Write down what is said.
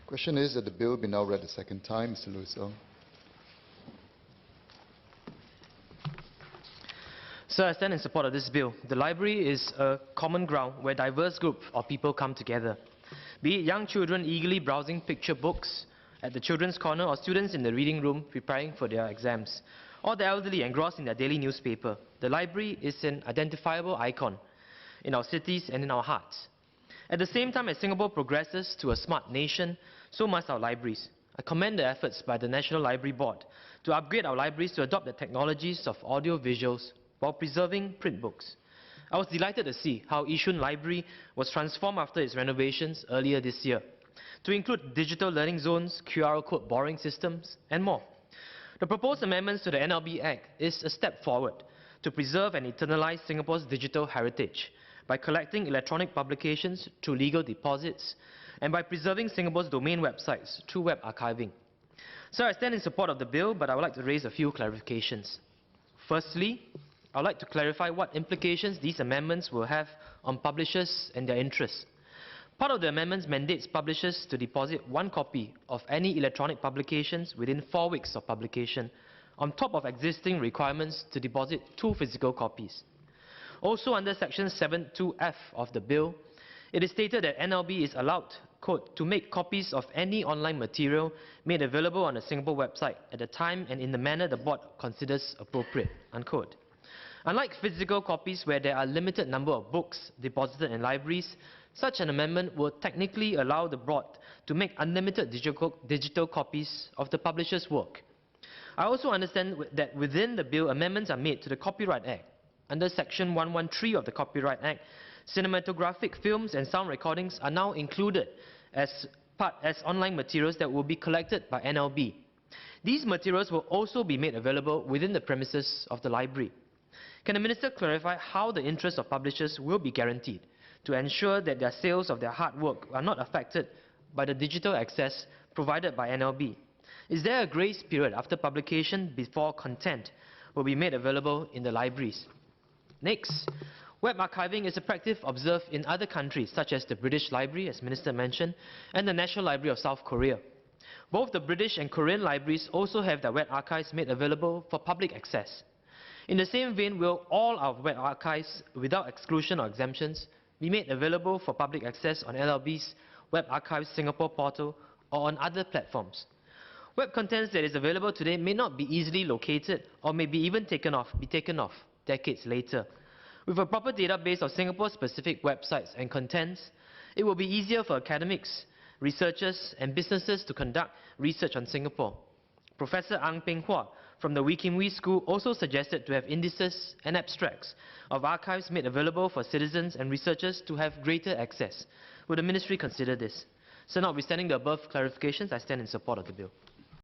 Question is that the bill be now read a second time. Mr. Lewis-Ong. Sir, I stand in support of this bill. The library is a common ground where diverse groups of people come together. Be it young children eagerly browsing picture books at the children's corner, or students in the reading room preparing for their exams, or the elderly engrossed in their daily newspaper. The library is an identifiable icon in our cities and in our hearts. At the same time as Singapore progresses to a smart nation, so must our libraries. I commend the efforts by the National Library Board to upgrade our libraries to adopt the technologies of audio visuals while preserving print books. I was delighted to see how Yishun Library was transformed after its renovations earlier this year to include digital learning zones, QR code borrowing systems, and more. The proposed amendments to the NLB Act is a step forward to preserve and eternalize Singapore's digital heritage by collecting electronic publications through legal deposits and by preserving Singapore's domain websites through web archiving. Sir, I stand in support of the bill, but I would like to raise a few clarifications. Firstly, I would like to clarify what implications these amendments will have on publishers and their interests. Part of the amendments mandates publishers to deposit one copy of any electronic publications within 4 weeks of publication, on top of existing requirements to deposit 2 physical copies. Also under Section 7(2)(f) of the bill, it is stated that NLB is allowed, quote, to make copies of any online material made available on the Singapore website at the time and in the manner the board considers appropriate, unquote. Unlike physical copies where there are a limited number of books deposited in libraries, such an amendment will technically allow the board to make unlimited digital copies of the publisher's work. I also understand that within the bill, amendments are made to the Copyright Act. Under Section 113 of the Copyright Act, cinematographic films and sound recordings are now included as online materials that will be collected by NLB. These materials will also be made available within the premises of the library. Can the Minister clarify how the interests of publishers will be guaranteed to ensure that their sales of their hard work are not affected by the digital access provided by NLB? Is there a grace period after publication before content will be made available in the libraries? Next, web archiving is a practice observed in other countries such as the British Library, as Minister mentioned, and the National Library of South Korea. Both the British and Korean libraries also have their web archives made available for public access. In the same vein, will all our web archives, without exclusion or exemptions, be made available for public access on NLB's Web Archives Singapore portal or on other platforms? Web contents that is available today may not be easily located or may be even taken off decades later. With a proper database of Singapore-specific websites and contents, it will be easier for academics, researchers and businesses to conduct research on Singapore. Professor Ang Peng Hua from the Wee Kim Wee School also suggested to have indices and abstracts of archives made available for citizens and researchers to have greater access. Will the Ministry consider this? So notwithstanding the above clarifications, I stand in support of the bill.